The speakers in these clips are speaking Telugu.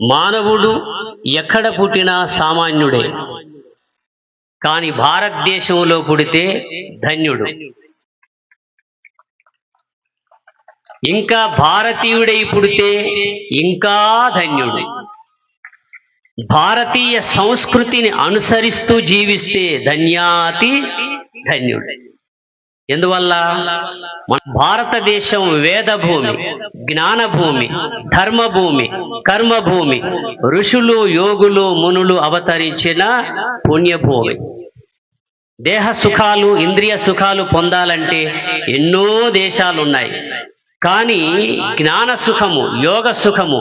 మానవుడు ఎక్కడ పుట్టినా సామాన్యుడే, కానీ భారతదేశంలో పుడితే ధన్యుడు. ఇంకా భారతీయుడై పుడితే ఇంకా ధన్యుడు. భారతీయ సంస్కృతిని అనుసరిస్తూ జీవిస్తే ధన్యాతి ధన్యుడు. ఎందువల్ల మన భారతదేశం వేదభూమి, జ్ఞానభూమి, ధర్మభూమి, కర్మభూమి, ఋషులు యోగులు మునులు అవతరించిన పుణ్యభూమి. దేహ సుఖాలు ఇంద్రియ సుఖాలు పొందాలంటే ఎన్నో దేశాలు ఉన్నాయి, కానీ జ్ఞాన సుఖము, యోగ సుఖము,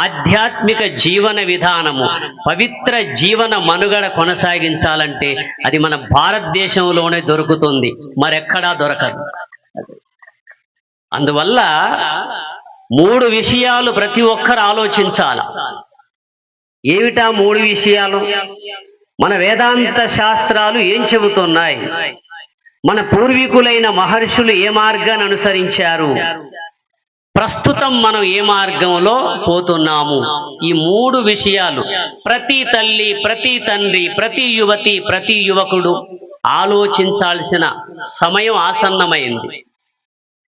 ఆధ్యాత్మిక జీవన విధానము, పవిత్ర జీవన మనుగడ కొనసాగించాలంటే అది మన భారతదేశంలోనే దొరుకుతుంది, మరెక్కడా దొరకదు. అందువల్ల 3 విషయాలు ప్రతి ఒక్కరు ఆలోచించాల. ఏమిటా 3 విషయాలు? మన వేదాంత శాస్త్రాలు ఏం చెబుతున్నాయి? మన పూర్వీకులైన మహర్షులు ఏ మార్గాన్ని అనుసరించారు? ప్రస్తుతం మనం ఏ మార్గంలో పోతున్నాము? ఈ 3 విషయాలు ప్రతి తల్లి, ప్రతి తండ్రి, ప్రతి యువతి, ప్రతి యువకుడు ఆలోచించాల్సిన సమయం ఆసన్నమైంది.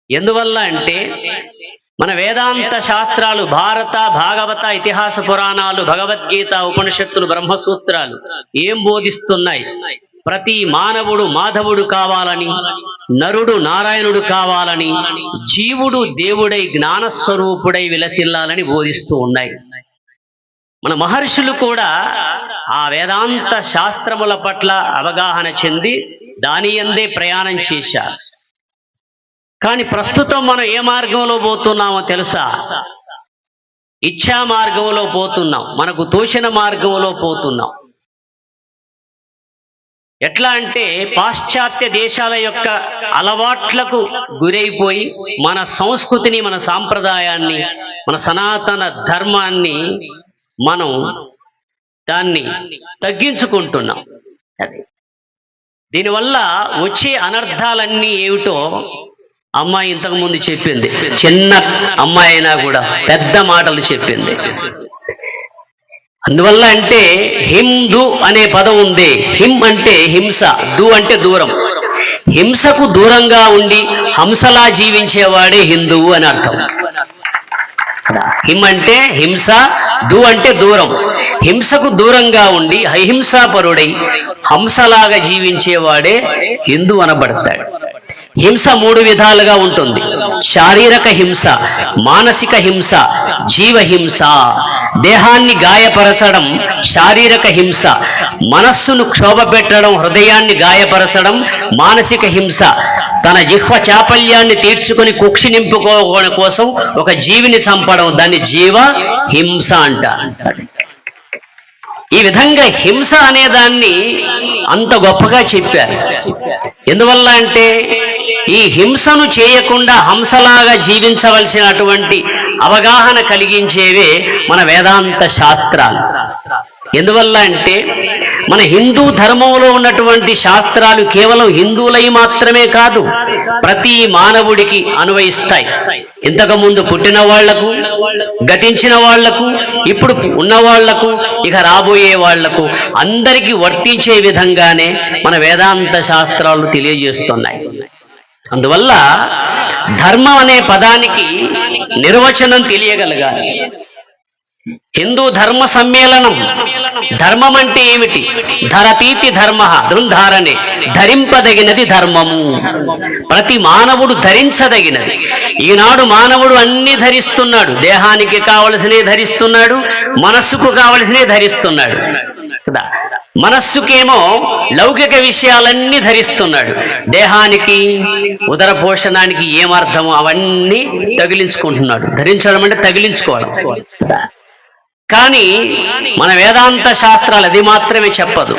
ఎందువల్ల అంటే మన వేదాంత శాస్త్రాలు, భారత, భాగవత, ఇతిహాస పురాణాలు, భగవద్గీత, ఉపనిషత్తులు, బ్రహ్మసూత్రాలు ఏం బోధిస్తున్నాయి? ప్రతి మానవుడు మాధవుడు కావాలని, నరుడు నారాయణుడు కావాలని, జీవుడు దేవుడై జ్ఞానస్వరూపుడై విలసిల్లాలని బోధిస్తూ ఉన్నాయి. మన మహర్షులు కూడా ఆ వేదాంత శాస్త్రముల పట్ల అవగాహన చెంది దాని యందే ప్రయాణం చేశారు. కానీ ప్రస్తుతం మనం ఏ మార్గంలో పోతున్నామో తెలుసా? ఇచ్ఛా మార్గంలో పోతున్నాం, మనకు తోచిన మార్గంలో పోతున్నాం. ఎట్లా అంటే పాశ్చాత్య దేశాల యొక్క అలవాట్లకు గురైపోయి మన సంస్కృతిని, మన సాంప్రదాయాన్ని, మన సనాతన ధర్మాన్ని మనం దాన్ని తగ్గించుకుంటున్నాం. దీనివల్ల వచ్చే అనర్థాలన్నీ ఏమిటో అమ్మాయి ఇంతకుముందు చెప్పింది. చిన్న అమ్మాయి అయినా కూడా పెద్ద మాటలు చెప్పింది. అందువల్ల అంటే హిందూ అనే పదం ఉంది. హిమ్ అంటే హింస, దు అంటే దూరం. హింసకు దూరంగా ఉండి హంసలా జీవించేవాడే హిందువు అని అర్థం. హిమ్ అంటే హింస, దు అంటే దూరం. హింసకు దూరంగా ఉండి అహింసాపరుడై హంసలాగా జీవించేవాడే హిందూ అనబడతాడు. హింస 3 విధాలుగా ఉంటుంది: శారీరక హింస, మానసిక హింస, జీవహింస. దేహాన్ని గాయపరచడం శారీరక హింస, మనస్సును క్షోభపెట్టడం, హృదయాన్ని గాయపరచడం మానసిక హింస. తన జిహ్వ చాపల్యాన్ని తీర్చుకుని కుక్షి నింపుకోవడం కోసం ఒక జీవిని చంపడం, దాన్ని జీవ హింస అంటారు. ఈ విధంగా హింస అనే దాన్ని అంత గొప్పగా చెప్పారు. ఎందువల్ల అంటే ఈ హింసను చేయకుండా హంసలాగా జీవించవలసినటువంటి అవగాహన కలిగించేవే మన వేదాంత శాస్త్రాలు. ఎందువల్ల అంటే మన హిందూ ధర్మంలో ఉన్నటువంటి శాస్త్రాలు కేవలం హిందువులై మాత్రమే కాదు, ప్రతి మానవుడికి అన్వయిస్తాయి. ఇంతకుముందు పుట్టిన వాళ్లకు, గతించిన వాళ్లకు, ఇప్పుడు ఉన్న వాళ్లకు, ఇక రాబోయే వాళ్లకు అందరికీ వర్తించే విధంగానే మన వేదాంత శాస్త్రాలు తెలియజేస్తున్నాయి. అందువల్ల ధర్మం అనే పదానికి నిర్వచనం తెలియగలగాలి. హిందూ ధర్మ సమ్మేళనం. ధర్మం అంటే ఏమిటి? ధరతీతి ధర్మ, ధృంధారణే, ధరింపదగినది ధర్మము. ప్రతి మానవుడు ధరించదగినది. ఈనాడు మానవుడు అన్ని ధరిస్తున్నాడు. దేహానికి కావలసినవి ధరిస్తున్నాడు, మనస్సుకు కావలసినవి ధరిస్తున్నాడు కదా. మనస్సుకేమో లౌకిక విషయాలన్నీ ధరిస్తున్నాడు. దేహానికి, ఉదర పోషణానికి ఏమర్థమో అవన్నీ తగిలించుకుంటున్నాడు. ధరించడం అంటే తగిలించుకోవడం. కానీ మన వేదాంత శాస్త్రాలు అది మాత్రమే చెప్పదు.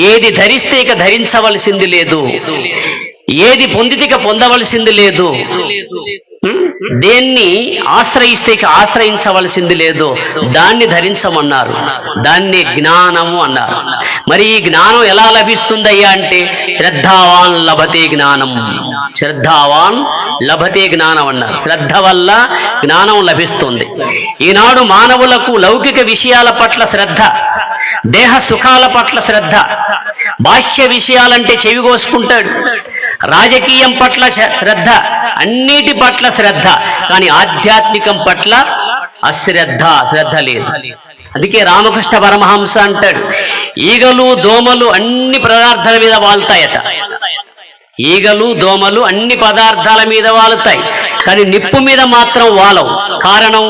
ఏది ధరిస్తే ఇక ధరించవలసింది లేదు. ఏది పొందితిక పొందవలసింది లేదు, దేన్ని ఆశ్రయిస్తే ఆశ్రయించవలసింది లేదో దాన్ని ధరించమన్నారు. దాన్ని జ్ఞానము అన్నారు. మరి ఈ జ్ఞానం ఎలా లభిస్తుందయ్యా అంటే శ్రద్ధావాన్ లభతే జ్ఞానం, శ్రద్ధావాన్ లభతే జ్ఞానం అన్నారు. శ్రద్ధ వల్ల జ్ఞానం లభిస్తుంది. ఈనాడు మానవులకు లౌకిక విషయాల పట్ల శ్రద్ధ, దేహ సుఖాల పట్ల శ్రద్ధ, బాహ్య విషయాలంటే చెవి కోసుకుంటాడు, రాజకీయం పట్ల శ్రద్ధ, అన్నిటి పట్ల శ్రద్ధ, కానీ ఆధ్యాత్మికం పట్ల అశ్రద్ధ, శ్రద్ధ లేదు. అందుకే రామకృష్ణ పరమహంస అంటాడు, ఈగలు దోమలు అన్ని పదార్థాల మీద వాళ్తాయట. ఈగలు దోమలు అన్ని పదార్థాల మీద వాలుతాయి, కానీ నిప్పు మీద మాత్రం వాలవు. కారణం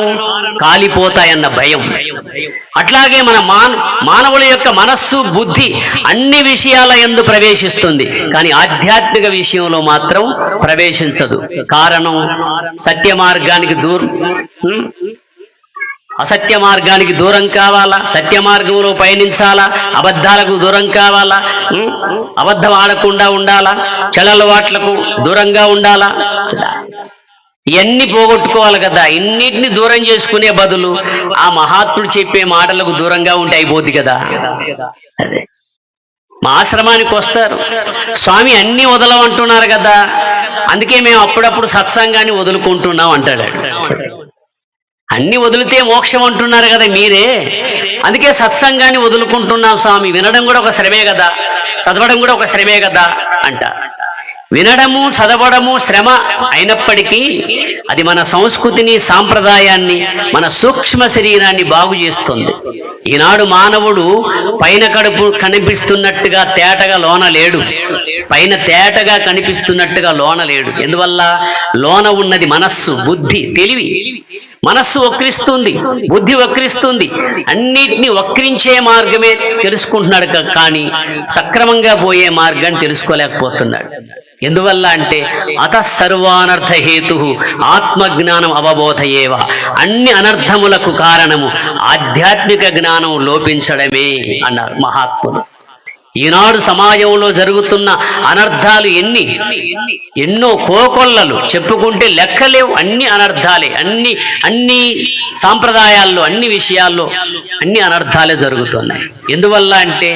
కాలిపోతాయన్న భయం. అట్లాగే మన మానవుల యొక్క మనస్సు బుద్ధి అన్ని విషయాల యందు ప్రవేశిస్తుంది, కానీ ఆధ్యాత్మిక విషయంలో మాత్రం ప్రవేశించదు. కారణం సత్య మార్గానికి అసత్య మార్గానికి దూరం కావాలా, సత్య మార్గంలో పయనించాలా, అబద్ధాలకు దూరం కావాలా, అబద్ధం ఆడకుండా ఉండాలా, చెడలవాట్లకు దూరంగా ఉండాలా, ఇవన్నీ పోగొట్టుకోవాలి కదా. ఇన్నిటిని దూరం చేసుకునే బదులు ఆ మహాత్ముడు చెప్పే మాటలకు దూరంగా ఉంటే అయిపోద్ది కదా. అదే మా ఆశ్రమానికి వస్తారు, స్వామి అన్నీ వదలవంటున్నారు కదా, అందుకే మేము అప్పుడప్పుడు సత్సంగాన్ని వదులుకుంటున్నాం అంటాడు. అన్ని వదిలితే మోక్షం అంటున్నారు కదా మీరే, అందుకే సత్సంగాన్ని వదులుకుంటున్నాం స్వామి. వినడం కూడా ఒక శ్రమే కదా, చదవడం కూడా ఒక శ్రమే కదా అంట. వినడము చదవడము శ్రమ అయినప్పటికీ అది మన సంస్కృతిని, సాంప్రదాయాన్ని, మన సూక్ష్మ శరీరాన్ని బాగు చేస్తుంది. ఈనాడు మానవుడు పైన కడుపు కనిపిస్తున్నట్టుగా తేటగా లోన లేడు, పైన తేటగా కనిపిస్తున్నట్టుగా లోన లేడు. ఎందువల్ల? లోన ఉన్నది మనస్సు, బుద్ధి, తెలివి. మనస్సు వక్రిస్తుంది, బుద్ధి వక్రిస్తుంది, అన్నిటినీ వక్రించే మార్గమే తెలుసుకుంటున్నాడు, కానీ సక్రమంగా పోయే మార్గాన్ని తెలుసుకోలేకపోతున్నాడు. ఎందువల్ల అంటే అతఃసర్వానర్థ హేతు ఆత్మజ్ఞానం అవబోధయేవ. అన్ని అనర్థములకు కారణము ఆధ్యాత్మిక జ్ఞానం లోపించడమే అన్నారు మహాత్ములు. ఈనాడు సమాజంలో జరుగుతున్న అనర్థాలు ఎన్నో కోకొల్లలు చెప్పుకుంటే లెక్కలేవు. అన్ని అనర్థాలే, అన్ని సాంప్రదాయాల్లో, అన్ని విషయాల్లో అన్ని అనర్థాలే జరుగుతున్నాయి. ఎందువల్ల అంటే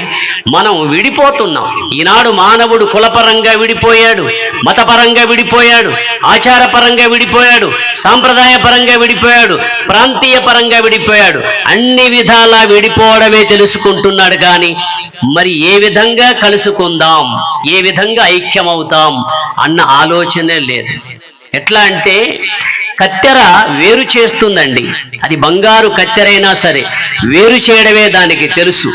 మనం విడిపోతున్నాం. ఈనాడు మానవుడు కులపరంగా విడిపోయాడు, మతపరంగా విడిపోయాడు, ఆచారపరంగా విడిపోయాడు, సాంప్రదాయ పరంగా విడిపోయాడు, ప్రాంతీయ పరంగా విడిపోయాడు. అన్ని విధాలా విడిపోవడమే తెలుసుకుంటున్నాడు, కానీ మరి ఏ విధంగా కలుసుకుందాం, ఏ విధంగా ఐక్యమవుతాం అన్న ఆలోచనే లేదు. ఎట్లా అంటే కత్తెర వేరు చేస్తుందండి, అది బంగారు కత్తెరైనా సరే వేరు చేయడమే దానికి తెలుసు.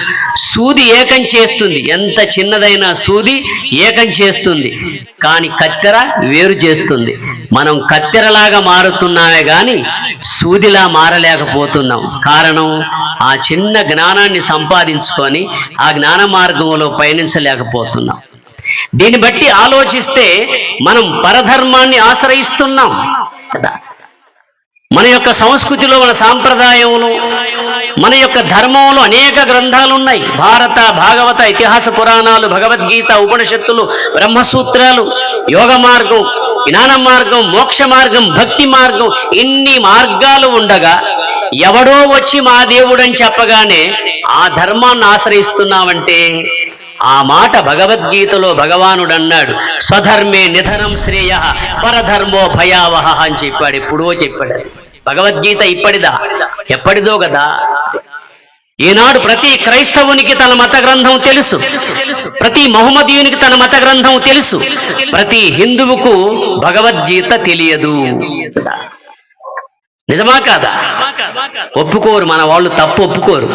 సూది ఏకం చేస్తుంది, ఎంత చిన్నదైనా సూది ఏకం చేస్తుంది, కానీ కత్తెర వేరు చేస్తుంది. మనం కత్తెరలాగా మారుతున్నామే కానీ సూదిలా మారలేకపోతున్నాం. కారణం ఆ చిన్న జ్ఞానాన్ని సంపాదించుకొని ఆ జ్ఞాన మార్గంలో పయనించలేకపోతున్నాం. దీన్ని బట్టి ఆలోచిస్తే మనం పరధర్మాన్ని ఆశ్రయిస్తున్నాం కదా. మన యొక్క సంస్కృతిలో, మన సాంప్రదాయంలో, మన యొక్క ధర్మంలో అనేక గ్రంథాలు ఉన్నాయి. భారత, భాగవత, ఇతిహాస పురాణాలు, భగవద్గీత, ఉపనిషత్తులు, బ్రహ్మసూత్రాలు, యోగ మార్గం, జ్ఞాన మార్గం, మోక్ష మార్గం, భక్తి మార్గం, ఇన్ని మార్గాలు ఉండగా ఎవడో వచ్చి మా దేవుడని చెప్పగానే ఆ ధర్మాన్ని ఆశ్రయిస్తున్నామంటే ఆ మాట భగవద్గీతలో భగవానుడు అన్నాడు, స్వధర్మే నిధనం శ్రేయ పరధర్మో భయావహ అని చెప్పాడు. ఎప్పుడో చెప్పాడు. భగవద్గీత ఇప్పటిదా? ఎప్పటిదో కదా. ఈనాడు ప్రతి క్రైస్తవునికి తన మత గ్రంథం తెలుసు, ప్రతి మహమ్మదీయునికి తన మత గ్రంథం తెలుసు, ప్రతి హిందువుకు భగవద్గీత తెలియదు. నిజమా కాదా? ఒప్పుకోరు మన వాళ్ళు, తప్పు ఒప్పుకోరు.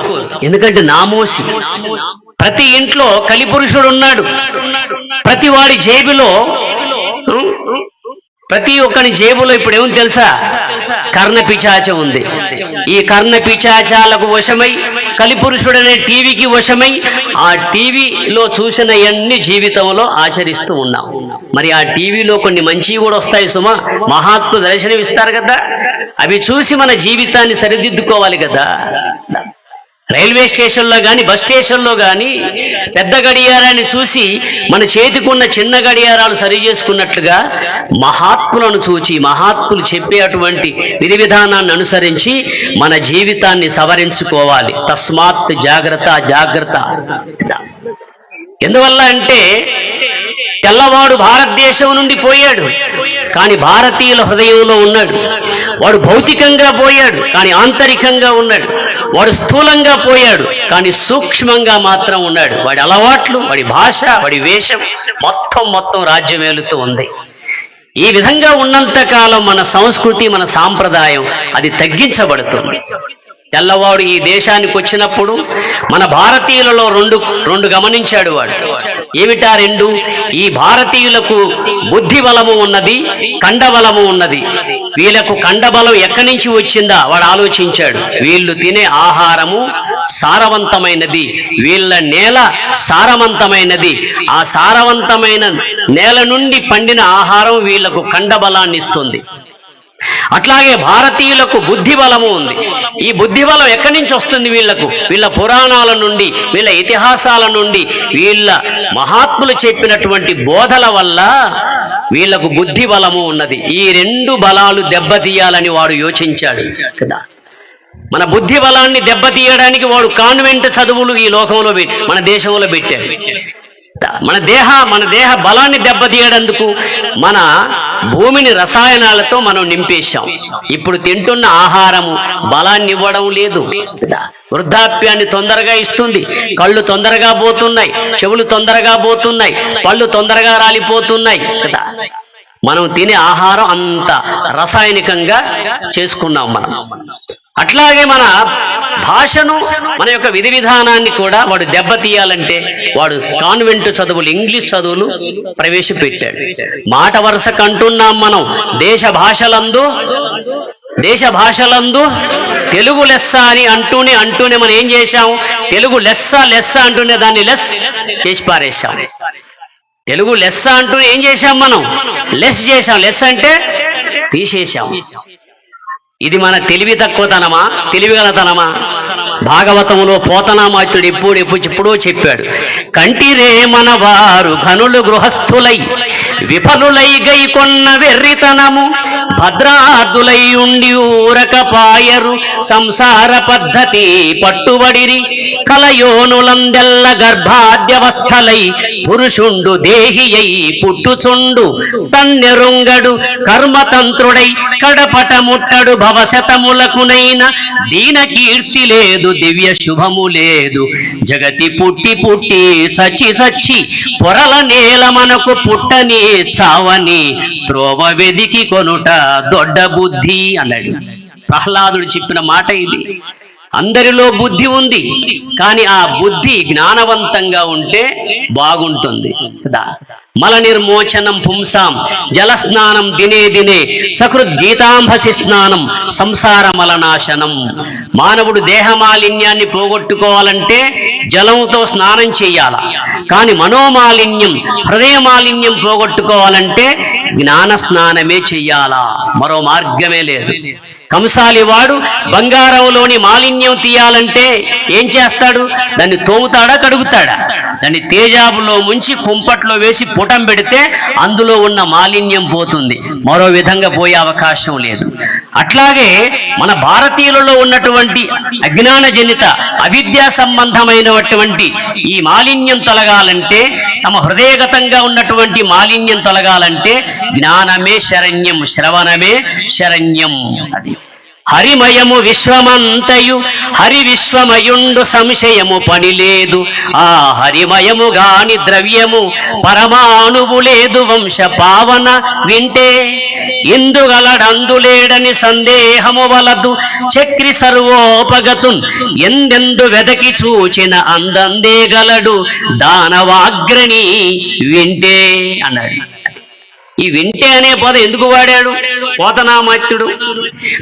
ఎందుకంటే నామోసి. ప్రతి ఇంట్లో కలిపురుషుడు ఉన్నాడు. ప్రతి వాడి జేబులో, ప్రతి ఒక్కని జేబులో ఇప్పుడు ఏముంది తెలుసా? కర్ణపిశాచం ఉంది. ఈ కర్ణపిశాచాలకు వశమై కలిపురుషుడనే టీవీకి వశమై ఆ టీవీలో చూసిన అన్ని జీవితంలో ఆచరిస్తూ ఉన్నాం. మరి ఆ టీవీలో కొన్ని మంచివి కూడా వస్తాయి సుమా, మహాత్ములు దర్శనమిస్తారు కదా, అవి చూసి మన జీవితాన్ని సరిదిద్దుకోవాలి కదా. రైల్వే స్టేషన్లో కానీ బస్ స్టేషన్లో కానీ పెద్ద గడియారాన్ని చూసి మన చేతికున్న చిన్న గడియారాలు సరి చేసుకున్నట్లుగా మహాత్ములను చూచి మహాత్ములు చెప్పే అటువంటి విధి విధానాన్ని అనుసరించి మన జీవితాన్ని సవరించుకోవాలి. తస్మాత్ జాగ్రత్త జాగ్రత్త. ఎందువల్ల అంటే తెల్లవాడు భారతదేశం నుండి పోయాడు, కానీ భారతీయుల హృదయంలో ఉన్నాడు. వాడు భౌతికంగా పోయాడు, కానీ ఆంతరికంగా ఉన్నాడు. వాడు స్థూలంగా పోయాడు, కానీ సూక్ష్మంగా మాత్రం ఉన్నాడు. వాడి అలవాట్లు, వాడి భాష, వాడి వేషం మొత్తం రాజ్యమేలుతూ ఉంది. ఈ విధంగా ఉన్నంతకాలం మన సంస్కృతి, మన సాంప్రదాయం అది తగ్గించబడుతుంది. తెల్లవాడు ఈ దేశానికి వచ్చినప్పుడు మన భారతీయులలో రెండు గమనించాడు వాడు. ఏమిటా రెండు? ఈ భారతీయులకు బుద్ధి బలము ఉన్నది, కండబలము ఉన్నది. వీళ్ళకు కండబలం ఎక్కడి నుంచి వచ్చిందా వాడు ఆలోచించాడు. వీళ్ళు తినే ఆహారము సారవంతమైనది, వీళ్ళ నేల సారవంతమైనది. ఆ సారవంతమైన నేల నుండి పండిన ఆహారం వీళ్లకు కండబలాన్ని ఇస్తుంది. అట్లాగే భారతీయులకు బుద్ధి బలము ఉంది. ఈ బుద్ధి బలం ఎక్కడి నుంచి వస్తుంది? వీళ్ళ పురాణాల నుండి, వీళ్ళ ఇతిహాసాల నుండి, వీళ్ళ మహాత్ములు చెప్పినటువంటి బోధల వల్ల వీళ్లకు బుద్ధి బలము ఉన్నది. ఈ రెండు బలాలు దెబ్బతీయాలని వాడు యోచించాడు కదా. మన బుద్ధి బలాన్ని దెబ్బతీయడానికి వాడు కాన్వెంట్ చదువులు ఈ లోకంలో మన దేశంలో పెట్టాడు. మన దేహ బలాన్ని దెబ్బతీయడందుకు మన భూమిని రసాయనాలతో మనం నింపేశాం. ఇప్పుడు తింటున్న ఆహారము బలాన్ని ఇవ్వడం లేదు. వృద్ధాప్యాన్ని తొందరగా ఇస్తుంది. కళ్ళు తొందరగా పోతున్నాయి, చెవులు తొందరగా పోతున్నాయి, పళ్ళు తొందరగా రాలిపోతున్నాయి కదా. మనం తినే ఆహారం అంత రసాయనికంగా చేసుకున్నాం మనం. అట్లాగే మన భాషను, మన యొక్క విధి విధానాన్ని కూడా వాడు దెబ్బతీయాలంటే వాడు కాన్వెంట్ చదువులు, ఇంగ్లీష్ చదువులు ప్రవేశపెట్టాడు. మాట వరుసకు అంటున్నాం మనం దేశ భాషలందు తెలుగు లెస్స అని అంటూనే మనం ఏం చేశాం? తెలుగు లెస్స అంటూనే దాన్ని లెస్ చేసి పారేశాం. తెలుగు లెస్స అంటూనే ఏం చేశాం? మనం లెస్ చేశాం. లెస్ అంటే తీసేశాం. ఇది మన తెలివి తక్కువతనమా, తెలివిగలతనమా? భాగవతంలో పోతనామాత్యుడు ఎప్పుడో చెప్పాడు. కంటిరే మన వారు ఘనులు గృహస్థులై విఫలులై గైకొన్న వెర్రితనము భద్రాదులై ఉండి ఊరకపాయరు సంసార పద్ధతి పట్టుబడిరి కలయోనులందెల్ల గర్భాద్యవస్థలై పురుషుండు దేహియై పుట్టుచుండు తన్నెరుంగడు కర్మతంత్రుడై కడపట ముట్టడు భవశతములకునైన దీన కీర్తి లేదు, దివ్య శుభము లేదు. జగతి పుట్టి చచ్చి పొరల నేల మనకు పుట్టని చావని త్రోవ వెదికి కొనుట దొడ్డ బుద్ధి అన్నాడు. ప్రహ్లాదుడు చెప్పిన మాట ఇది. అందరిలో బుద్ధి ఉంది, కానీ ఆ బుద్ధి జ్ఞానవంతంగా ఉంటే బాగుంటుంది కదా. మల నిర్మోచనం పుంసాం జలస్నానం దినే సకృద్గీతాంభసి స్నానం సంసార మలనాశనం. మానవుడు దేహమాలిన్యాన్ని పోగొట్టుకోవాలంటే జలంతో స్నానం చేయాల, కానీ మనోమాలిన్యం, హృదయ మాలిన్యం పోగొట్టుకోవాలంటే జ్ఞాన స్నానమే చెయ్యాలా, మరో మార్గమే లేదు. కంసాలి వాడు బంగారంలోని మాలిన్యం తీయాలంటే ఏం చేస్తాడు? దాన్ని తోముతాడా, కడుగుతాడా? దాన్ని తేజాబులో ముంచి కుంపట్లో వేసి పుటం పెడితే అందులో ఉన్న మాలిన్యం పోతుంది, మరో విధంగా పోయే అవకాశం లేదు. అట్లాగే మన భారతీయులలో ఉన్నటువంటి అజ్ఞాన జనిత అవిద్యా సంబంధమైనటువంటి ఈ మాలిన్యం తొలగాలంటే, తమ హృదయగతంగా ఉన్నటువంటి మాలిన్యం తొలగాలంటే జ్ఞానమే శరణ్యం, శ్రవణమే శరణ్యం. అది హరిమయము విశ్వమంతయు హరి విశ్వమయుండు సంశయము పని లేదు. ఆ హరిమయము గాని ద్రవ్యము పరమాణువు లేదు. వంశ పావన వింటే ఇందుగలడందులేడని సందేహము వలదు. చక్రి సర్వోపగతున్ ఎందెందు వెదకి చూచిన అందందే గలడు దానవాగ్రణి వింటే అన్నాడు. ఈ వింటే అనే పదం ఎందుకు వాడాడు పోతనామాత్యుడు?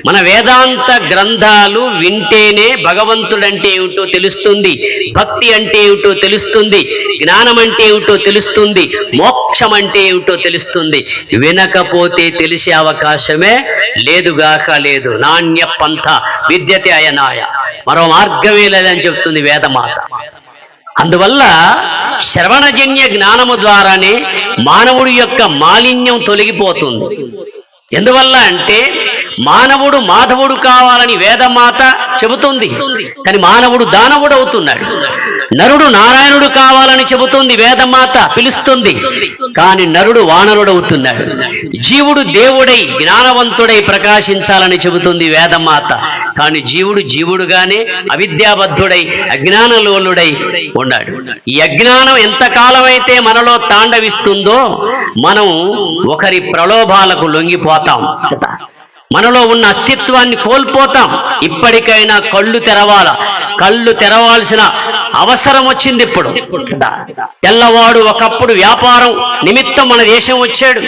మన వేదాంత గ్రంథాలు వింటేనే భగవంతుడంటే ఏమిటో తెలుస్తుంది, భక్తి అంటే ఏమిటో తెలుస్తుంది, జ్ఞానం అంటే ఏమిటో తెలుస్తుంది, మోక్షం అంటే ఏమిటో తెలుస్తుంది. వినకపోతే తెలిసే అవకాశమే లేదు. నాణ్య పంథ విద్యతే అయనాయ. మరో మార్గమే లేదని చెప్తుంది వేదమాత. అందువల్ల శ్రవణజన్య జ్ఞానము ద్వారానే మానవుడి యొక్క మాలిన్యం తొలగిపోతుంది. ఎందువల్ల అంటే మానవుడు మాధవుడు కావాలని వేదమాత చెబుతుంది, కానీ మానవుడు దానవుడు అవుతున్నాడు. నరుడు నారాయణుడు కావాలని చెబుతుంది వేదమాత, పిలుస్తుంది, కానీ నరుడు వానరుడవుతున్నాడు. జీవుడు దేవుడై జ్ఞానవంతుడై ప్రకాశించాలని చెబుతుంది వేదమాత, కానీ జీవుడు జీవుడుగానే అవిద్యాబద్ధుడై అజ్ఞానలోలుడై ఉన్నాడు. ఈ అజ్ఞానం ఎంతకాలమైతే మనలో తాండవిస్తుందో మనం ఒకరి ప్రలోభాలకు లొంగిపోతాం, మనలో ఉన్న అస్తిత్వాన్ని కోల్పోతాం. ఇప్పటికైనా కళ్ళు తెరవాల, కళ్ళు తెరవాల్సిన అవసరం వచ్చింది ఇప్పుడు. తెల్లవాడు ఒకప్పుడు వ్యాపారం నిమిత్తం మన దేశం వచ్చాడు.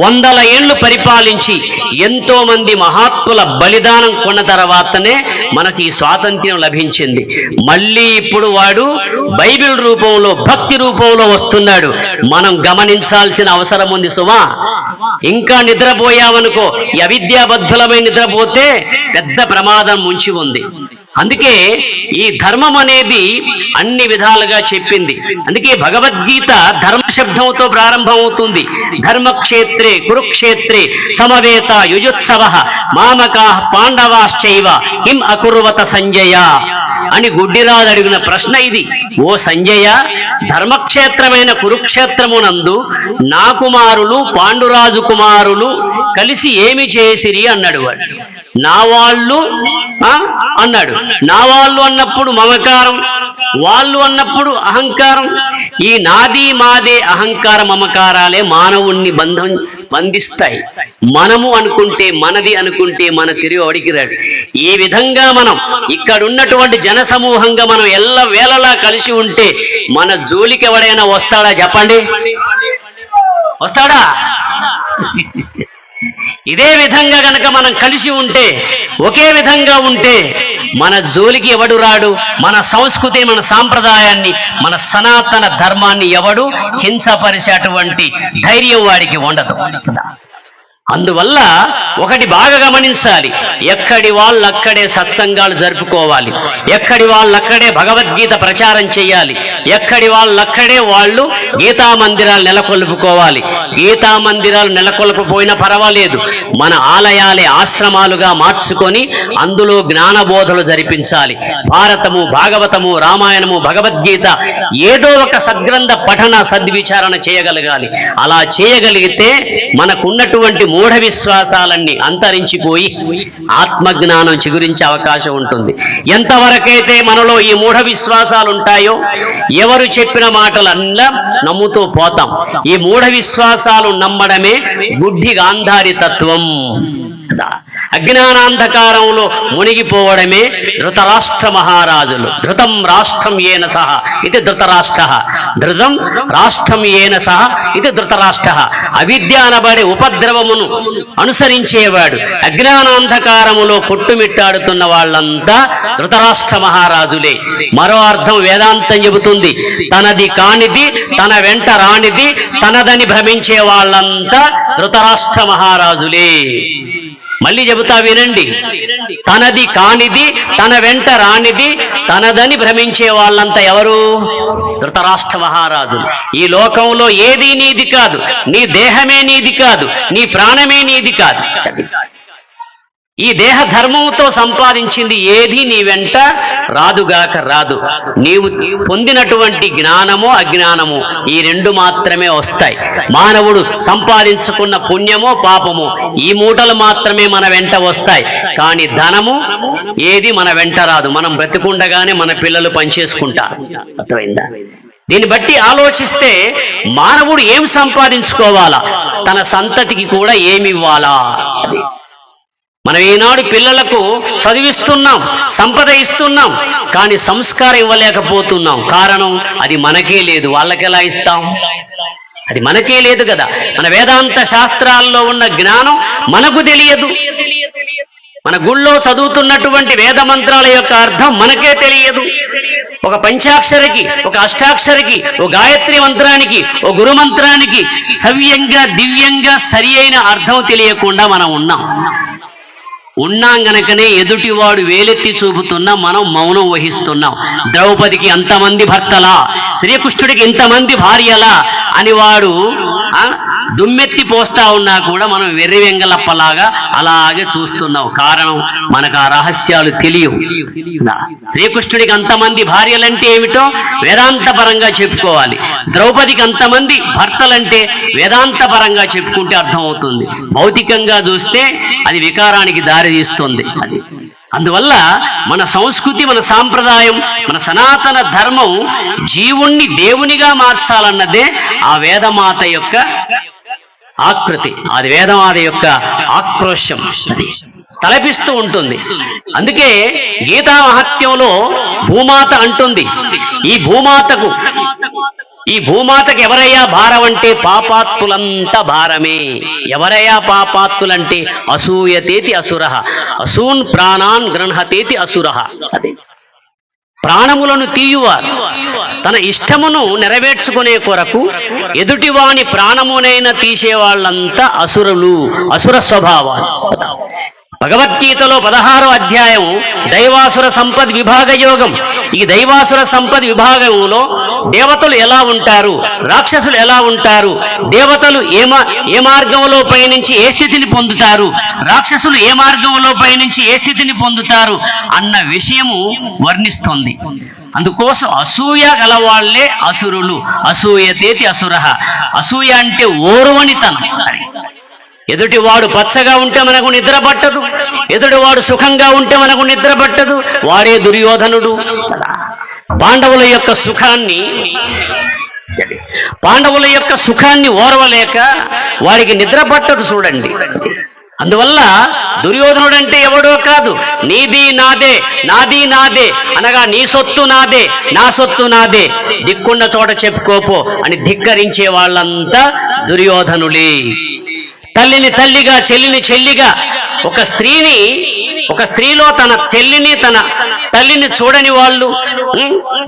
100 ఏళ్లు పరిపాలించి ఎంతో మంది మహాత్ముల బలిదానం కొన్న తర్వాతనే మనకి ఈ స్వాతంత్ర్యం లభించింది. మళ్ళీ ఇప్పుడు వాడు బైబిల్ రూపంలో, భక్తి రూపంలో వస్తున్నాడు. మనం గమనించాల్సిన అవసరం ఉంది సుమా. ఇంకా నిద్రపోయామనుకో, ఈ అవిద్యాబద్ధులమై నిద్రపోతే పెద్ద ప్రమాదం ముంచి ఉంది. అందుకే ఈ ధర్మం అనేది అన్ని విధాలుగా చెప్పింది. అందుకే భగవద్గీత ధర్మ శబ్దంతో ప్రారంభమవుతుంది. ధర్మక్షేత్రే కురుక్షేత్రే సమవేత యుజుత్సవ మామకా పాండవాశ్చైవ కిం అకుర్వత సంజయ అని గుడ్డిరాజు అడిగిన ప్రశ్న ఇది. ఓ సంజయ, ధర్మక్షేత్రమైన కురుక్షేత్రమునందు నా కుమారులు పాండురాజు కుమారులు కలిసి ఏమి చేసిరి అన్నాడు. వాడు నా వాళ్ళు అన్నాడు. నా వాళ్ళు అన్నప్పుడు మమకారం, వాళ్ళు అన్నప్పుడు అహంకారం. ఈ నాది మాదే అహంకార మమకారాలే మానవుణ్ణి బంధిస్తాయి. మనము అనుకుంటే, మనది అనుకుంటే మన తిరిగి అడిగిరాడు. ఈ విధంగా మనం ఇక్కడ ఉన్నటువంటి జన సమూహంగా మనం ఎల్ల వేళలా కలిసి ఉంటే మన జోలికి ఎవడైనా వస్తాడా చెప్పండి? వస్తాడా? ఇదే విధంగా గనక మనం కలిసి ఉంటే, ఒకే విధంగా ఉంటే మన జోలికి ఎవడు రాడు. మన సంస్కృతి, మన సాంప్రదాయాన్ని, మన సనాతన ధర్మాన్ని ఎవడు కించపరిచేటువంటి ధైర్యం వాడికి ఉండదు. అందువల్ల ఒకటి బాగా గమనించాలి, ఎక్కడి వాళ్ళు అక్కడే సత్సంగాలు జరుపుకోవాలి, ఎక్కడి వాళ్ళు అక్కడే భగవద్గీత ప్రచారం చేయాలి, ఎక్కడి వాళ్ళు అక్కడే వాళ్ళు గీతా మందిరాలు నెలకొల్పుకోవాలి. గీతా మందిరాలు నెలకొల్పపోయినా పర్వాలేదు, మన ఆలయాలే ఆశ్రమాలుగా మార్చుకొని అందులో జ్ఞానబోధలు జరిపించాలి. భారతము, భాగవతము, రామాయణము, భగవద్గీత ఏదో ఒక సద్గ్రంథ పఠన సద్విచారణ చేయగలగాలి. అలా చేయగలిగితే మనకున్నటువంటి మూఢ విశ్వాసాలన్నీ అంతరించిపోయి ఆత్మజ్ఞానం చిగురించే అవకాశం ఉంటుంది. ఎంతవరకైతే మనలో ఈ మూఢ విశ్వాసాలు ఉంటాయో, ఎవరు చెప్పిన మాటలన్నా నమ్ముతూ పోతాం. ఈ మూఢ విశ్వాసాలు నమ్మడమే గుడ్డి గాంధారి తత్వం. అజ్ఞానాంధకారంలో మునిగిపోవడమే ధృతరాష్ట్ర మహారాజులు. ధృతం రాష్ట్రం ఏన సహ ఇది ధృతరాష్ట్ర, ధృతం రాష్ట్రం ఏన సహ ఇది ధృతరాష్ట్ర. అవిద్య అనబడే ఉపద్రవమును అనుసరించేవాడు, అజ్ఞానాంధకారములో కొట్టుమిట్టాడుతున్న వాళ్ళంతా ధృతరాష్ట్ర మహారాజులే. మరో అర్థం వేదాంతం చెబుతుంది, తనది కానిది, తన వెంట రానిది తనదని భ్రమించే వాళ్ళంతా ధృతరాష్ట్ర మహారాజులే. మళ్ళీ చెబుతా వినండి, తనది కానిది, తన వెంట రానిది తనదని భ్రమించే వాళ్ళంతా ఎవరు? ధృతరాష్ట్ర మహారాజులు. ఈ లోకంలో ఏదీ నీది కాదు, నీ దేహమే నీది కాదు, నీ ప్రాణమే నీది కాదు. ఈ దేహ ధర్మంతో సంపాదించింది ఏది నీ వెంట రాదుగాక రాదు. నీవు పొందినటువంటి జ్ఞానమో అజ్ఞానమో ఈ రెండు మాత్రమే వస్తాయి. మానవుడు సంపాదించుకున్న పుణ్యమో పాపమో ఈ మూటలు మాత్రమే మన వెంట వస్తాయి. కానీ ధనము ఏది మన వెంట రాదు. మనం బ్రతికుండగానే మన పిల్లలు పనిచేసుకుంటారు. అర్థమైందా? దీన్ని బట్టి ఆలోచిస్తే మానవుడు ఏం సంపాదించుకోవాలా, తన సంతతికి కూడా ఏమి ఇవ్వాలా? అది మనం ఈనాడు పిల్లలకు చదివిస్తున్నాం, సంపద ఇస్తున్నాం, కానీ సంస్కారం ఇవ్వలేకపోతున్నాం. కారణం అది మనకే లేదు, వాళ్ళకెలా ఇస్తాం? అది మనకే లేదు కదా. మన వేదాంత శాస్త్రాల్లో ఉన్న జ్ఞానం మనకు తెలియదు. మన గుళ్ళో చదువుతున్నటువంటి వేద మంత్రాల యొక్క అర్థం మనకే తెలియదు. ఒక పంచాక్షరికి, ఒక అష్టాక్షరికి, ఒక గాయత్రి మంత్రానికి, ఒక గురు మంత్రానికి సవ్యంగా దివ్యంగా సరి అయిన అర్థం తెలియకుండా మనం ఉన్నాం. ఉన్నాం గనకనే ఎదుటివాడు వేలెత్తి చూపుతున్నా మనం మౌనం వహిస్తున్నాం. ద్రౌపదికి అంతమంది భర్తలా, శ్రీకృష్ణుడికి ఇంతమంది భార్యలా అని వాడు దుమ్మెత్తి పోస్తా ఉన్నా కూడా మనం వెర్రి వెంగలప్పలాగా అలాగే చూస్తున్నాం. కారణం, మనకు ఆ రహస్యాలు తెలియవు. శ్రీకృష్ణుడికి అంతమంది భార్యలంటే ఏమిటో వేదాంతపరంగా చెప్పుకోవాలి. ద్రౌపదికి అంతమంది భర్తలంటే వేదాంతపరంగా చెప్పుకుంటే అర్థమవుతుంది. భౌతికంగా చూస్తే అది వికారానికి దారి తీస్తుంది. అది అందువల్ల మన సంస్కృతి, మన సాంప్రదాయం, మన సనాతన ధర్మం జీవుణ్ణి దేవునిగా మార్చాలన్నదే ఆ వేదమాత యొక్క ఆకృతి, అది వేదమాత యొక్క ఆక్రోశం, అది తలపిస్తూ ఉంటుంది. అందుకే గీతా మహత్యంలో భూమాత అంటుంది, ఈ భూమాతకు ఎవరయ్యా భారం అంటే పాపాత్ములంతా భారమే. ఎవరయ్యా పాపాత్ములంటే అసూయతేతి అసురః, అసూన్ ప్రాణాన్ గృహతేతి అసురః. అది ప్రాణములను తీయువారు, తన ఇష్టమును నెరవేర్చుకునే కొరకు ఎదుటివాని ప్రాణమునైనా తీసేవాళ్ళంతా అసురులు, అసుర స్వభావాలు. భగవద్గీతలో 16వ అధ్యాయం దైవాసుర సంపద్ విభాగ యోగం. ఈ దైవాసుర సంపద్ విభాగంలో దేవతలు ఎలా ఉంటారు, రాక్షసులు ఎలా ఉంటారు, దేవతలు ఏ మార్గంలో పయనించి ఏ స్థితిని పొందుతారు, రాక్షసులు ఏ మార్గంలో పయనించి ఏ స్థితిని పొందుతారు అన్న విషయము వర్ణిస్తుంది. అందుకోసం అసూయ గలవాళ్లే అసురులు. అసూయతేతి అసురః. అసూయ అంటే ఓర్వనితనం. ఎదుటివాడు పచ్చగా ఉంటే మనకు నిద్ర పట్టదు, ఎదుటివాడు సుఖంగా ఉంటే మనకు నిద్ర పట్టదు, వాడే దుర్యోధనుడు. పాండవుల యొక్క సుఖాన్ని ఓర్వలేక వారికి నిద్ర పట్టదు. చూడండి, అందువల్ల దుర్యోధనుడు అంటే ఎవడో కాదు, నీది నాదే, నాది నాదే అనగా నీ సొత్తు నాదే, నా సొత్తు నాదే, దిక్కున్న చోట చెప్పుకోపో అని ధిక్కరించే వాళ్ళంతా దుర్యోధనులే. తల్లిని తల్లిగా, చెల్లిని చెల్లిగా, ఒక స్త్రీలో తన చెల్లిని తన తల్లిని చూడని వాళ్ళు,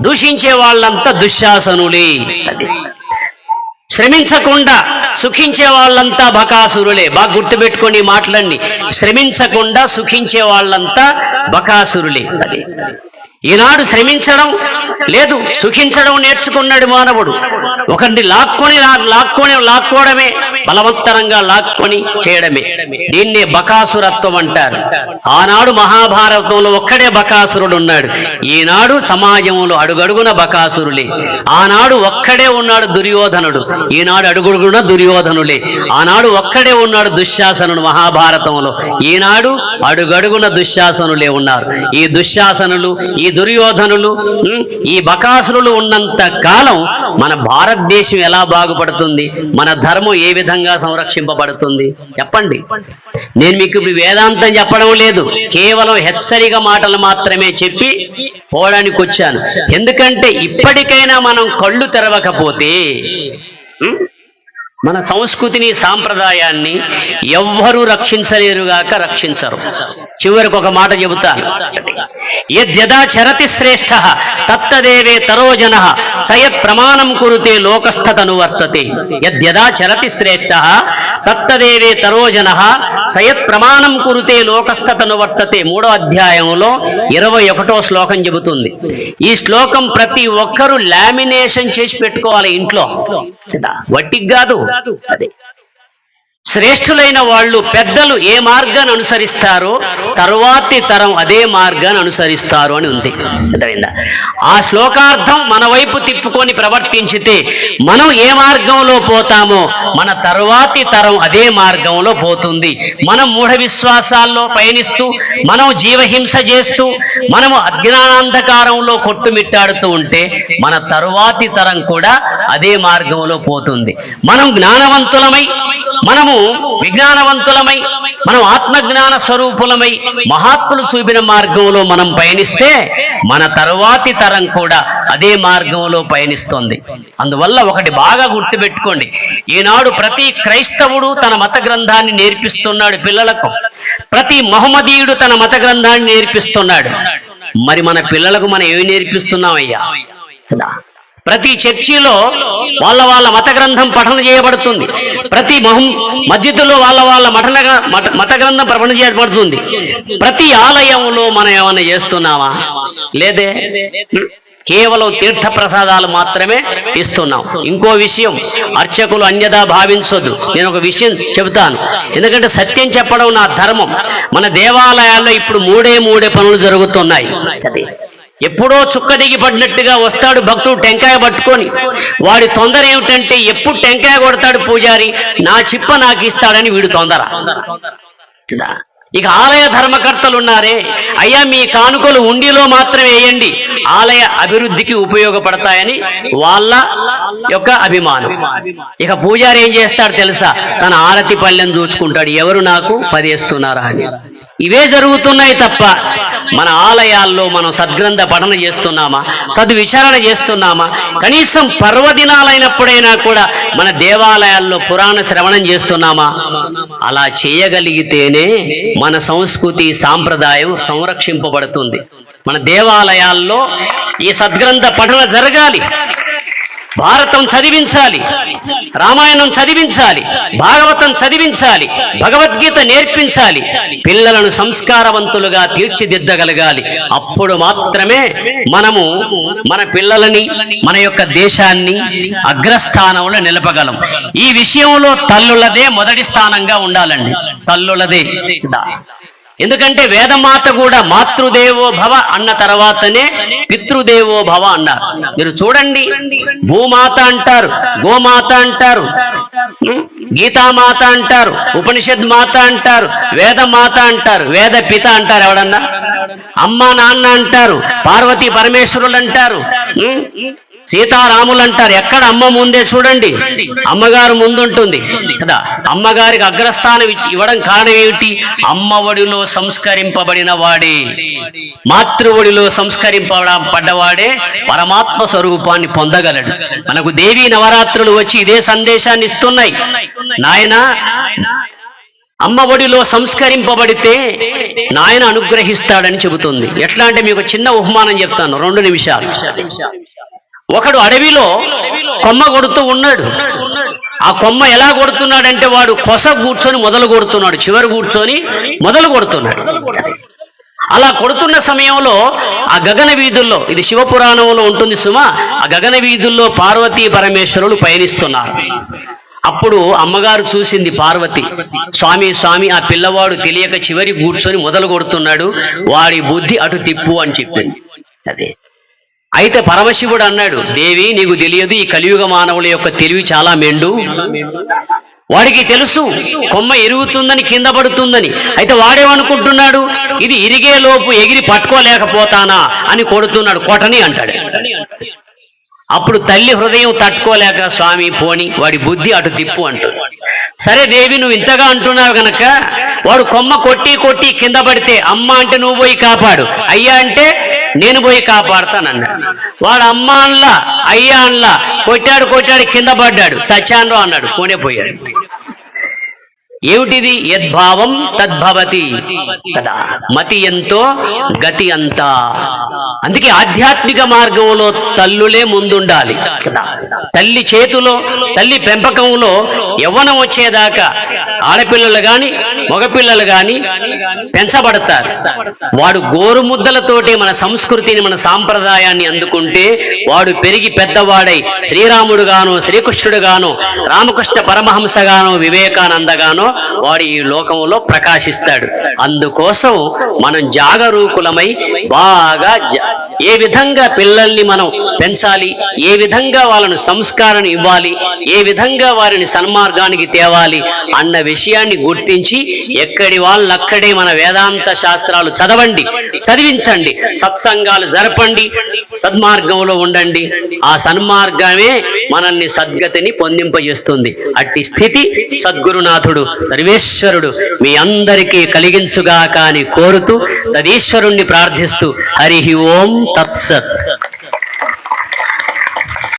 దూషించే వాళ్ళంతా దుశ్శాసనులే. శ్రమించకుండా సుఖించే వాళ్ళంతా బకాసురులే. బాగా గుర్తుపెట్టుకోండి మాటలన్నీ. శ్రమించకుండా సుఖించే వాళ్ళంతా బకాసురులే. అది ఈనాడు లేదు, సుఖించడం నేర్చుకున్నాడు మానవుడు. ఒకరిని లాక్కోవడమే, బలవత్తరంగా లాక్కొని చేయడమే. దీన్నే బకాసురత్వం అంటారు. ఆనాడు మహాభారతంలో ఒక్కడే బకాసురుడు ఉన్నాడు. ఈనాడు సమాజంలో అడుగడుగున బకాసురులే. ఆనాడు ఒక్కడే ఉన్నాడు దుర్యోధనుడు, ఈనాడు అడుగడుగున దుర్యోధనులే. ఆనాడు ఒక్కడే ఉన్నాడు దుశ్శాసనుడు మహాభారతంలో, ఈనాడు అడుగడుగున దుశ్శాసనులే ఉన్నారు. ఈ దుశ్శాసనులు, ఈ దుర్యోధనులు, ఈ బకాసురులు ఉన్నంత కాలం మన భారతదేశం ఎలా బాగుపడుతుంది, మన ధర్మం ఏ విధంగా సంరక్షింపబడుతుంది చెప్పండి. నేను మీకు ఇప్పుడు వేదాంతం చెప్పడం లేదు, కేవలం హెచ్చరిక మాటలు మాత్రమే చెప్పి పోవడానికి వచ్చాను. ఎందుకంటే ఇప్పటికైనా మనం కళ్ళు తెరవకపోతే మన సంస్కృతిని, సాంప్రదాయాన్ని ఎవ్వరూ రక్షించలేరుగాక రక్షించరు. చివరికి ఒక మాట చెబుతాను, యద్యదా చరతి శ్రేష్ఠ తత్తదేవే తరోజన సయత్ ప్రమాణం కురుతే లోకస్థతనువర్తతే. యద్యదా చరతి శ్రేష్ఠ తత్తదేవే తరోజన సయత్ ప్రమాణం కురుతే లోకస్థతనువర్తతే. 3వ అధ్యాయంలో 21వ శ్లోకం చెబుతుంది. ఈ శ్లోకం ప్రతి ఒక్కరూ లామినేషన్ చేసి పెట్టుకోవాలి ఇంట్లో, వట్టికి కాదు. అదే శ్రేష్ఠులైన వాళ్ళు, పెద్దలు ఏ మార్గాన్ని అనుసరిస్తారో తరువాతి తరం అదే మార్గాన్ని అనుసరిస్తారు అని ఉంది. ఆ శ్లోకార్థం మన వైపు తిప్పుకొని ప్రవర్తించితే మనం ఏ మార్గంలో పోతామో మన తరువాతి తరం అదే మార్గంలో పోతుంది. మనం మూఢ విశ్వాసాల్లో పయనిస్తూ, మనం జీవహింస చేస్తూ, మనము అజ్ఞానాంధకారంలో కొట్టుమిట్టాడుతూ ఉంటే మన తరువాతి తరం కూడా అదే మార్గంలో పోతుంది. మనం జ్ఞానవంతులమై, మనము విజ్ఞానవంతులమై, మనం ఆత్మజ్ఞాన స్వరూపులమై మహాత్ములు చూపిన మార్గంలో మనం పయనిస్తే మన తరువాతి తరం కూడా అదే మార్గంలో పయనిస్తుంది. అందువల్ల ఒకటి బాగా గుర్తుపెట్టుకోండి, ఈనాడు ప్రతి క్రైస్తవుడు తన మత గ్రంథాన్ని నేర్పిస్తున్నాడు పిల్లలకు, ప్రతి మహమ్మదీయుడు తన మత గ్రంథాన్ని నేర్పిస్తున్నాడు. మరి మన పిల్లలకు మనం ఏమి నేర్పిస్తున్నామయ్యా కదా? ప్రతి చర్చిలో వాళ్ళ మత గ్రంథం పఠనం చేయబడుతుంది. ప్రతి మస్జిద్దులో వాళ్ళ మత గ్రంథం ప్రపంచం చేయబడుతుంది. ప్రతి ఆలయంలో మనం ఏమైనా చేస్తున్నామా? లేదే. కేవలం తీర్థ ప్రసాదాలు మాత్రమే ఇస్తున్నాం. ఇంకో విషయం, అర్చకులు అన్యదా భావించొద్దు. నేను ఒక విషయం చెబుతాను, ఎందుకంటే సత్యం చెప్పడం నా ధర్మం. మన దేవాలయాల్లో ఇప్పుడు మూడే పనులు జరుగుతున్నాయి. అది ఎప్పుడో చుక్క దిగి పడినట్టుగా వస్తాడు భక్తుడు టెంకాయ పట్టుకొని. వాడి తొందర ఏమిటంటే ఎప్పుడు టెంకాయ కొడతాడు పూజారి, నా చిప్ప నాకు ఇస్తాడని వీడు తొందర. ఇక ఆలయ ధర్మకర్తలు ఉన్నారే, అయ్యా మీ కానుకలు ఉండిలో మాత్రమే వేయండి, ఆలయ అభివృద్ధికి ఉపయోగపడతాయని వాళ్ళ యొక్క అభిమానం. ఇక పూజారి ఏం చేస్తాడు తెలుసా? తన ఆరతి పళ్ళెం దూచుకుంటాడు, ఎవరు నాకు 10 వేస్తున్నారా అని. ఇవే జరుగుతున్నాయి తప్ప మన ఆలయాల్లో మనం సద్గ్రంథ పఠన చేస్తున్నామా? సద్విచారణ చేస్తున్నామా? కనీసం పర్వదినాలైనప్పుడైనా కూడా మన దేవాలయాల్లో పురాణ శ్రవణం చేస్తున్నామా? అలా చేయగలిగితేనే మన సంస్కృతి సాంప్రదాయం సంరక్షింపబడుతుంది. మన దేవాలయాల్లో ఈ సద్గ్రంథ పఠన జరగాలి. భారతం చదివించాలి, రామాయణం చదివించాలి, భాగవతం చదివించాలి, భగవద్గీత నేర్పించాలి. పిల్లలను సంస్కారవంతులుగా తీర్చిదిద్దగలగాలి. అప్పుడు మాత్రమే మనము మన పిల్లలని, మన యొక్క దేశాన్ని అగ్రస్థానంలో నిలపగలం. ఈ విషయంలో తల్లులదే మొదటి స్థానంగా ఉండాలండి. తల్లులదే. ఎందుకంటే వేదమాత కూడా మాతృదేవో భవ అన్న తర్వాతనే పితృదేవో భవ అన్నారు. మీరు చూడండి, భూమాత అంటారు, గోమాత అంటారు, గీతామాత అంటారు, ఉపనిషద్ మాత అంటారు, వేదమాత అంటారు, వేద పిత అంటారు. ఎవడన్నా అమ్మ నాన్న అంటారు, పార్వతీ పరమేశ్వరులు అంటారు, సీతారాములు అంటారు. ఎక్కడ అమ్మ ముందే చూడండి, అమ్మగారు ముందుంటుంది కదా. అమ్మగారికి అగ్రస్థానం ఇవ్వడం కారణం ఏమిటి? అమ్మ ఒడిలో సంస్కరింపబడిన వాడే, మాతృఒడిలో సంస్కరింపబడ్డవాడే పరమాత్మ స్వరూపాన్ని పొందగలడు. మనకు దేవీ నవరాత్రులు వచ్చి ఇదే సందేశాన్ని ఇస్తున్నాయి. నాయనా, అమ్మ ఒడిలో సంస్కరింపబడితే నాయన అనుగ్రహిస్తాడని చెబుతుంది. ఎట్లా అంటే మీకు చిన్న ఉపమానం చెప్తాను, 2 నిమిషాలు. ఒకడు అడవిలో కొమ్మ కొడుతూ ఉన్నాడు. ఆ కొమ్మ ఎలా కొడుతున్నాడంటే వాడు కొస కూర్చొని మొదలు కొడుతున్నాడు, చివరి కూర్చొని మొదలు కొడుతున్నాడు. అలా కొడుతున్న సమయంలో ఆ గగన వీధుల్లో, ఇది శివపురాణంలో ఉంటుంది సుమా, ఆ గగన వీధుల్లో పార్వతీ పరమేశ్వరులు పయనిస్తున్నారు. అప్పుడు అమ్మగారు చూసింది పార్వతి, స్వామి స్వామి, ఆ పిల్లవాడు తెలియక చివరి కూర్చొని మొదలు కొడుతున్నాడు, వాడి బుద్ధి అటు తిప్పు అని చెప్పింది. అదే అయితే పరమశివుడు అన్నాడు, దేవి నీకు తెలియదు, ఈ కలియుగ మానవుల యొక్క తెలివి చాలా మెండు. వాడికి తెలుసు కొమ్మ ఇరుగుతుందని, కింద పడుతుందని. అయితే వాడేమనుకుంటున్నాడు, ఇది ఇరిగే లోపు ఎగిరి పట్టుకోలేకపోతానా అని కొడుతున్నాడు, కొట్టని అంటాడు. అప్పుడు తల్లి హృదయం తట్టుకోలేక, స్వామి పోని, వాడి బుద్ధి అటు తిప్పు అంటుంది. సరే దేవి, నువ్వు ఇంతగా అంటున్నావు గనక వాడు కొమ్మ కొట్టి కొట్టి కింద పడితే, అమ్మ అంటే నువ్వు పోయి కాపాడు, అయ్యా అంటే నేను పోయి కాపాడుతానన్నాడు. వాడు అమ్మ అనలా, అయ్యా అనలా, కొట్టాడు కింద పడ్డాడు, సత్యాన్రో అన్నాడు, పోనే పోయాడు. ఏమిటిది? యద్భావం తద్భవతి కదా. మతి ఎంతో గతి అంతా. అందుకే ఆధ్యాత్మిక మార్గంలో తల్లులే ముందుండాలి కదా. తల్లి చేతిలో, తల్లి పెంపకంలో యవ్వనం వచ్చేదాకా ఆడపిల్లలు గాని మగపిల్లలు గాని పెంచబడతారు. వాడు గోరుముద్దలతోటి మన సంస్కృతిని, మన సాంప్రదాయాన్ని అందుకుంటే వాడు పెరిగి పెద్దవాడై శ్రీరాముడుగానో, శ్రీకృష్ణుడుగానో, రామకృష్ణ పరమహంసగానో, వివేకానందగానో వాడు ఈ లోకంలో ప్రకాశిస్తాడు. అందుకోసం మనం జాగరూకులమై బాగా ఏ విధంగా పిల్లల్ని మనం పెంచాలి, ఏ విధంగా వాళ్ళను సంస్కారం ఇవ్వాలి, ఏ విధంగా వారిని సన్మార్గానికి తేవాలి అన్న విషయాన్ని గుర్తించి ఎక్కడి వాళ్ళు అక్కడే మన వేదాంత శాస్త్రాలు చదవండి, చదివించండి, సత్సంగాలు జరపండి, సన్మార్గంలో ఉండండి. ఆ సన్మార్గమే మనల్ని సద్గతిని పొందింపజేస్తుంది. అట్టి స్థితి సద్గురునాథుడు సర్వేశ్వరుడు మీ అందరికీ కలిగించుగాక అని కోరుతూ తదీశ్వరుణ్ణి ప్రార్థిస్తూ హరి ఓం తత్సత్.